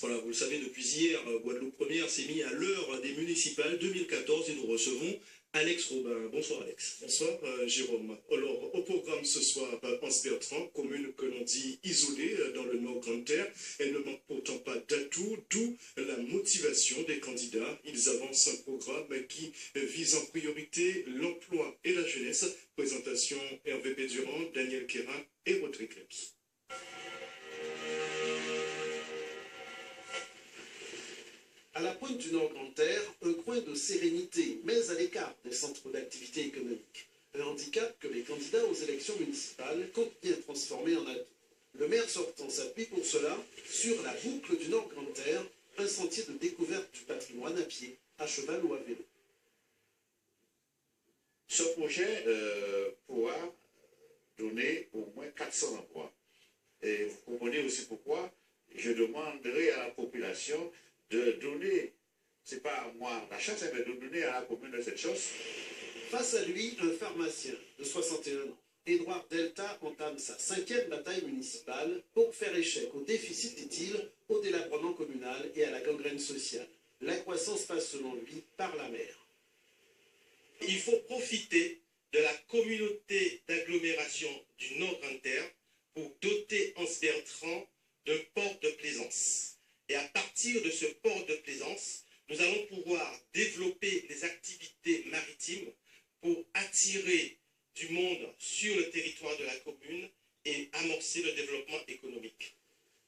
Voilà, vous le savez, depuis hier, Guadeloupe Première s'est mis à l'heure des municipales 2014 et nous recevons Alex Robin. Bonsoir Alex. Bonsoir Jérôme. Alors au programme ce soir, Anse Bertrand, commune que l'on dit isolée dans le Nord Grande-Terre. Elle ne manque pourtant pas d'atouts, d'où la motivation des candidats. Ils avancent un programme qui vise en priorité l'emploi et la jeunesse. Présentation Hervé Pédurand, Daniel Kérin et Rodrigue Lévy. À la pointe du Nord Grande-Terre, un coin de sérénité, mais à l'écart des centres d'activité économique. Un handicap que les candidats aux élections municipales comptent bien transformer en atout. Le maire sortant s'appuie pour cela sur la boucle du Nord Grande-Terre, un sentier de découverte du patrimoine à pied, à cheval ou à vélo. Ce projet pourra donner au moins 400 emplois. Et vous comprenez aussi pourquoi je demanderai à la population de donner, c'est pas à moi la chance, mais de donner à la commune de cette chose. Face à lui, un pharmacien de 61 ans. Édouard Delta entame sa 5e bataille municipale pour faire échec au déficit, dit-il, au délabrement communal et à la gangrène sociale. La croissance passe selon lui par la mer. Il faut profiter de la communauté d'agglomération du Nord Grande-Terre pour doter Anse Bertrand d'un port de plaisance. Et à partir de ce port de plaisance, nous allons pouvoir développer des activités maritimes pour attirer du monde sur le territoire de la commune et amorcer le développement économique.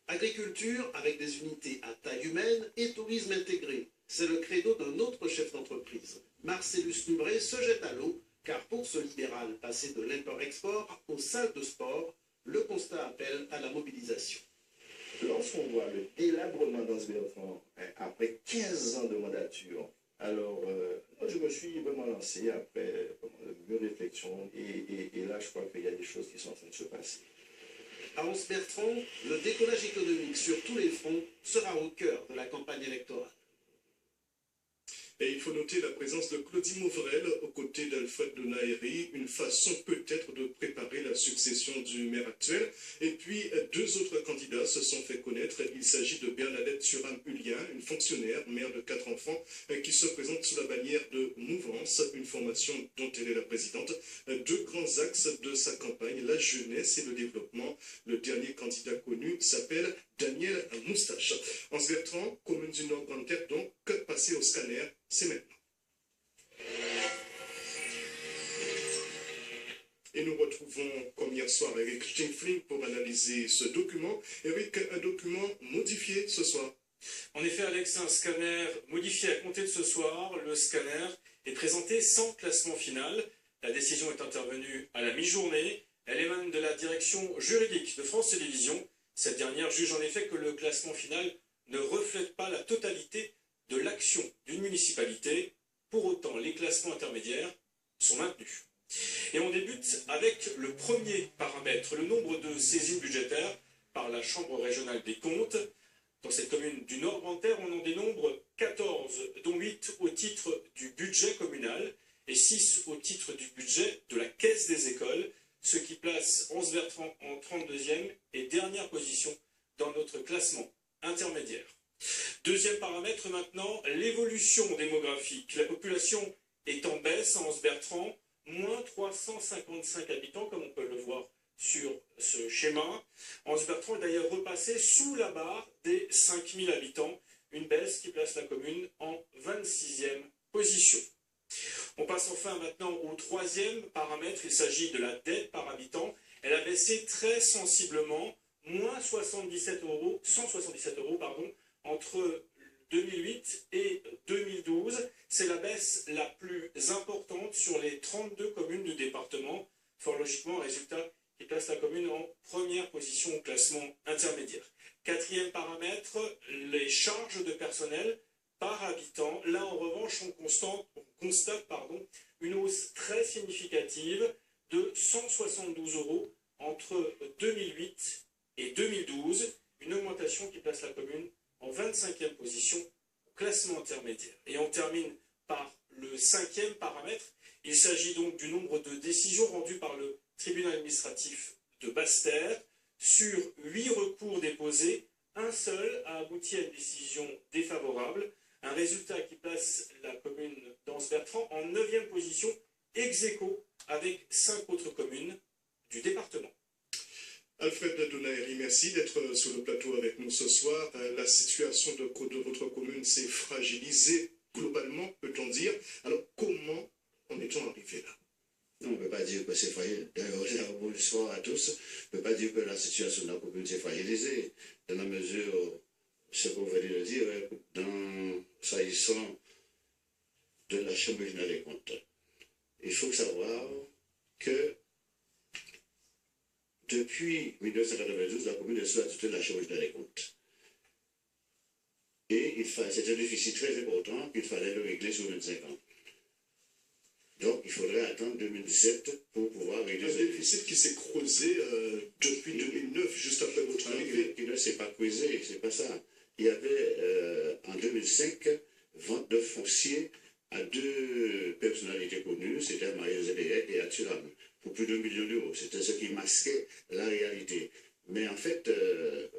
Agriculture avec des unités à taille humaine et tourisme intégré. C'est le credo d'un autre chef d'entreprise. Marcellus Nubré se jette à l'eau, car pour ce libéral passé de l'import-export aux salles de sport, le constat appelle à la mobilisation. Lorsqu'on voit le délabrement d'Anse Bertrand après 15 ans de mandature, alors moi je me suis vraiment lancé après une réflexion et là je crois qu'il y a des choses qui sont en train de se passer. À Anse Bertrand, le décollage économique sur tous les fronts sera au cœur de la campagne électorale. Et il faut noter la présence de Claudie Mauvrel aux côtés d'Alfred de Naëri, une façon peut-être de préparer la succession du maire actuel. Et puis, deux autres candidats se sont fait connaître. Il s'agit de Bernadette Thuram-Hulien, une fonctionnaire, mère de 4 enfants, qui se présente sous la bannière de Mouvance, une formation dont elle est la présidente. 2 grands axes de sa campagne, la jeunesse et le développement. Le dernier candidat connu s'appelle Daniel Moustache. Anse Bertrand, commune du Nord Grande-Terre, donc, passer au scanner, c'est maintenant. Et nous retrouvons, comme hier soir, Eric Schinkfling pour analyser ce document. Eric, un document modifié ce soir. En effet, Alex, un scanner modifié à compter de ce soir. Le scanner est présenté sans classement final. La décision est intervenue à la mi-journée. Elle émane de la direction juridique de France Télévisions. Cette dernière juge en effet que le classement final ne reflète pas la totalité de l'action d'une municipalité. Pour autant, les classements intermédiaires sont maintenus. Et on débute avec le premier paramètre, le nombre de saisies budgétaires par la Chambre régionale des comptes. Dans cette commune du Nord Grande-Terre, on en dénombre 14, dont 8 au titre du budget communal et 6 au titre du budget de la caisse des écoles, ce qui place Anse Bertrand en 32e et dernière position dans notre classement intermédiaire. Deuxième paramètre maintenant, l'évolution démographique. La population est en baisse à Anse Bertrand, moins 355 habitants, comme on peut le voir sur ce schéma. Anse Bertrand est d'ailleurs repassé sous la barre des 5000 habitants, une baisse qui place la commune en 26e position. On passe enfin maintenant au troisième paramètre, il s'agit de la dette par habitant. Elle a baissé très sensiblement, moins 177 euros, entre 2008 et 2012. C'est la baisse la plus importante sur les 32 communes du département. Fort logiquement, résultat qui place la commune en première position au classement intermédiaire. Quatrième paramètre, les charges de personnel par habitant. Là, en revanche, on constate une hausse très significative de 172 euros entre 2008 et 2012. Une augmentation qui place la commune en 25e position au classement intermédiaire. Et on termine par le 5e paramètre. Il s'agit donc du nombre de décisions rendues par le tribunal administratif de Basse-Terre. Sur 8 recours déposés, un un seul a abouti à une décision défavorable, un résultat qui place la commune d'Anse-Bertrand en 9e position, ex aequo avec 5 autres communes du département. Alfred Donaeri, merci d'être sur le plateau avec nous ce soir. La situation de votre commune s'est fragilisée globalement, peut-on dire. Alors, comment en est-on arrivé là? Non, on ne peut pas dire que c'est fragile. D'ailleurs, bonsoir à tous. On ne peut pas dire que la situation de la commune s'est fragilisée, dans la mesure, ce que vous venez de dire, s'agissant de la Chambre régionale des comptes. Il faut savoir que depuis 1992, la commune est sous la tutelle de la Chambre régionale des comptes. Et c'est un déficit très important qu'il fallait le régler sur 25 ans. Donc, il faudrait attendre 2017 pour pouvoir régler ce déficit qui s'est creusé depuis 2009, juste après votre arrivée. Qui ne s'est pas creusé, c'est pas ça. Il y avait en 2005 vente de foncier à 2 personnalités connues, c'était Marie-Josée Béhec et Athuram, pour plus d'1 million d'euros. C'était ce qui masquait la réalité. Mais en fait,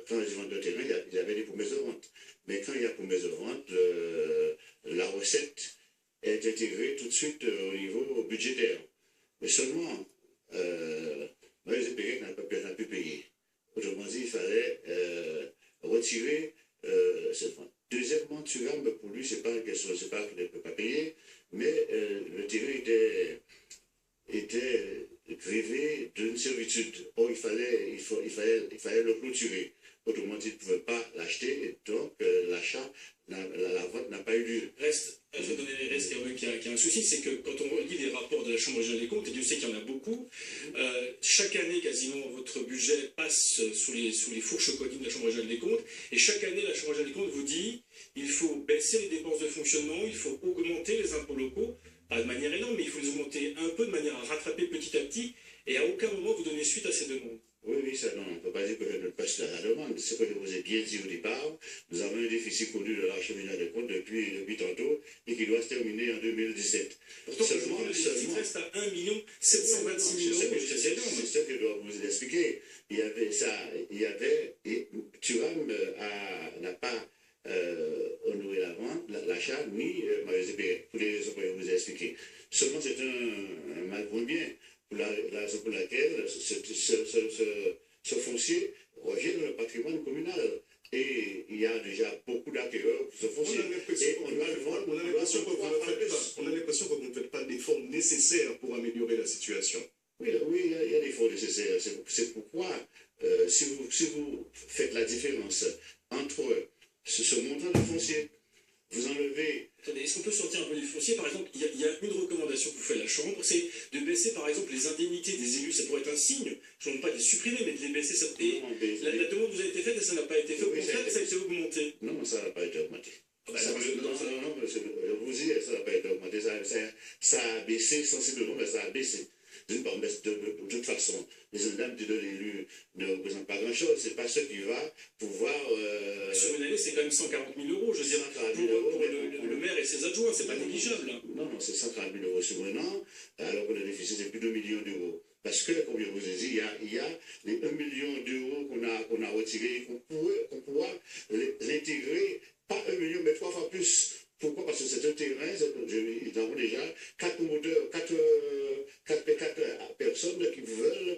quand ils vendent de terrain, il y avait des promesses de vente. Mais quand il y a promesses de vente, la recette est intégrée tout de suite au niveau budgétaire. Mais seulement, Marie-Josée Béhec n'a pas pu payer. Autrement dit, il fallait retirer cette vente. Deuxièmement, Thuram, pour lui, c'est pas une question, c'est pas qu'il ne peut pas payer, mais le terrain était privé d'une servitude. Or, il fallait le clôturer. Autrement dit, il ne pouvait pas l'acheter, et donc l'achat, la vente n'a pas eu lieu. Il y a un souci, c'est que quand on lit les rapports de la Chambre régionale des comptes, et Dieu sait qu'il y en a beaucoup, chaque année, quasiment, votre budget passe sous les fourches codines de la Chambre régionale des comptes, et chaque année, la Chambre régionale des comptes vous dit il faut baisser les dépenses de fonctionnement, il faut augmenter les impôts locaux, pas de manière énorme, mais il faut les augmenter un peu de manière à rattraper petit à petit, et à aucun moment vous donnez suite à ces demandes. Oui, ça, non, on ne peut pas dire que je ne passe la demande. Ce que je vous ai bien dit au départ, nous avons un déficit connu de la Chambre régionale des comptes depuis tantôt et qui doit se terminer en 2017. Pourtant, le déficit reste à 1 726 000 euros. C'est ce que je dois vous expliquer. Il y avait, Thuram n'a pas honoré la vente, l'achat, ni Marie-Josée Béhec, pour les raisons que je vous ai expliquées. Seulement, c'est un mal pour bien. La raison pour laquelle ce foncier revient dans le patrimoine communal. Et il y a déjà beaucoup d'acquéreurs pour ce foncier. On a l'impression que vous ne faites pas d'efforts nécessaires pour améliorer la situation. Oui, il y a des efforts nécessaires. C'est pourquoi, si vous faites la différence entre ce montant de foncier, vous enlevez... Attendez, est-ce qu'on peut sortir un peu du foncier? Par exemple, il y a une recommandation que vous fait la Chambre, c'est de baisser par exemple les indemnités des élus. Ça pourrait être un signe, je ne demande pas de les supprimer, mais de les baisser. La demande vous a été faite et ça n'a pas été fait. Au contraire, ça a été augmenté. Non, ça n'a pas été augmenté. Non, je vous dis, ça n'a pas été augmenté. Ça a baissé sensiblement, mais ça a baissé. De toute façon, les indemnités de l'élu ne représentent pas grand-chose. Ce n'est pas ce qui va pouvoir... Sur une année, c'est quand même 140 000 euros, je veux dire, pour le maire et ses adjoints, c'est pas négligeable. Non, c'est 140 000 euros sur un an, alors que le déficit est plus de 2 millions d'euros. Parce que, comme je vous ai dit, il y a les 1 million d'euros qu'on a retirés, qu'on pourra l'intégrer, pas 1 million, mais 3 fois plus. Pourquoi? Parce que c'est un terrain, nous avons déjà 4 promoteurs, 4 personnes qui veulent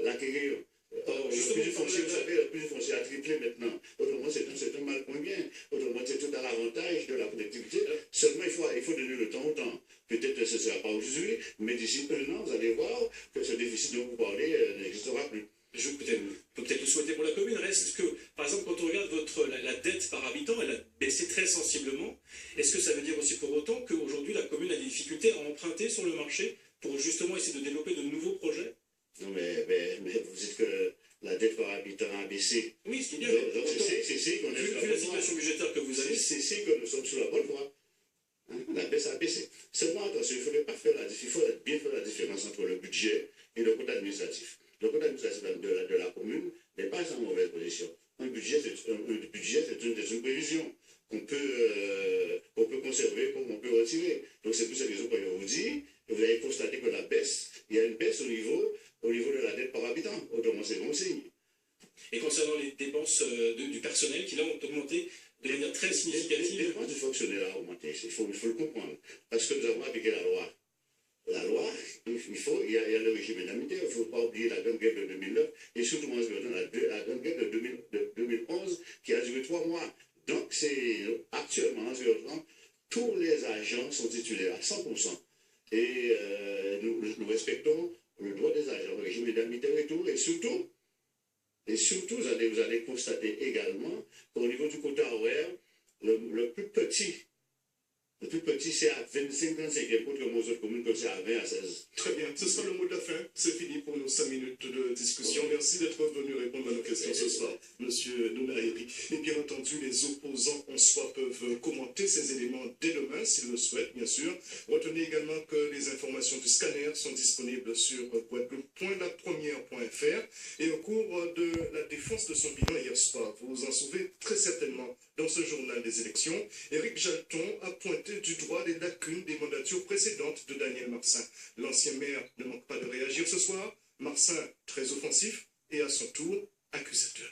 l'acquérir. Or, le prix du foncier, vous savez, le prix du foncier a triplé maintenant. Autrement, c'est un mal point bien. Autrement, c'est tout à l'avantage de la collectivité. Seulement, il faut donner le temps au temps. Peut-être que ce ne sera pas aujourd'hui, mais d'ici 1 an, vous allez voir que ce déficit dont vous parlez n'existera plus. Je peux peut-être le souhaiter pour la commune. Reste que, par exemple, quand on regarde la dette par habitant, elle a baissé très sensiblement. Est-ce que ça veut dire aussi pour autant qu'aujourd'hui, la commune a des difficultés à emprunter sur le marché pour justement essayer de développer de nouveaux projets? Non, mais vous dites que la dette par habitant a baissé. Oui, ce qui est bien. Donc, c'est qu'on est vu la situation budgétaire que vous avez. C'est que nous sommes sur la bonne voie. La baisse a baissé. Seulement, attention, il faut bien faire la différence entre le budget et le compte administratif. Le compte administratif de la commune n'est pas en mauvaise position. Un budget, c'est une prévision qu'on peut conserver comme on peut retirer. Donc c'est pour cette raison que je vous dis, vous avez constaté que il y a une baisse au niveau de la dette par habitant. Autrement, c'est bon signe. Et concernant les dépenses de du personnel qui là ont augmenté de manière très Et significative. comment du fonctionnaire a augmenté? Il faut le comprendre. Parce que nous avons appliqué la loi. La loi, il y a le régime indemnitaire, il ne faut pas oublier la grande guerre de 2009 et surtout la grande guerre de 2011 qui a duré 3 mois. Donc, actuellement, en tous les agents sont titulaires à 100%. Et nous respectons le droit des agents, le régime indemnitaire et tout. Et surtout, vous allez constater également qu'au niveau du quota horaire, le plus petit, c'est à 25-35, contre nos autres communes, que c'est à 20 à 16. Très bien, ce sera le mot de la fin. C'est fini pour nos 5 minutes de discussion. Merci d'être venu répondre à nos questions ce soir, Monsieur Nounaïri. Et bien entendu, les opposants en soi peuvent commenter ces éléments dès demain, s'ils le souhaitent, bien sûr. Retenez également que les informations du scanner sont disponibles sur guadeloupe.lapremière.fr. Et au cours de la défense de son bilan hier soir, vous vous en souvenez très certainement dans ce journal des élections, Éric Jalton a pointé du doigt les lacunes des mandatures précédentes de Daniel Marsin. L'ancien maire ne manque pas de réagir ce soir. Marsin, très offensif et à son tour accusateur.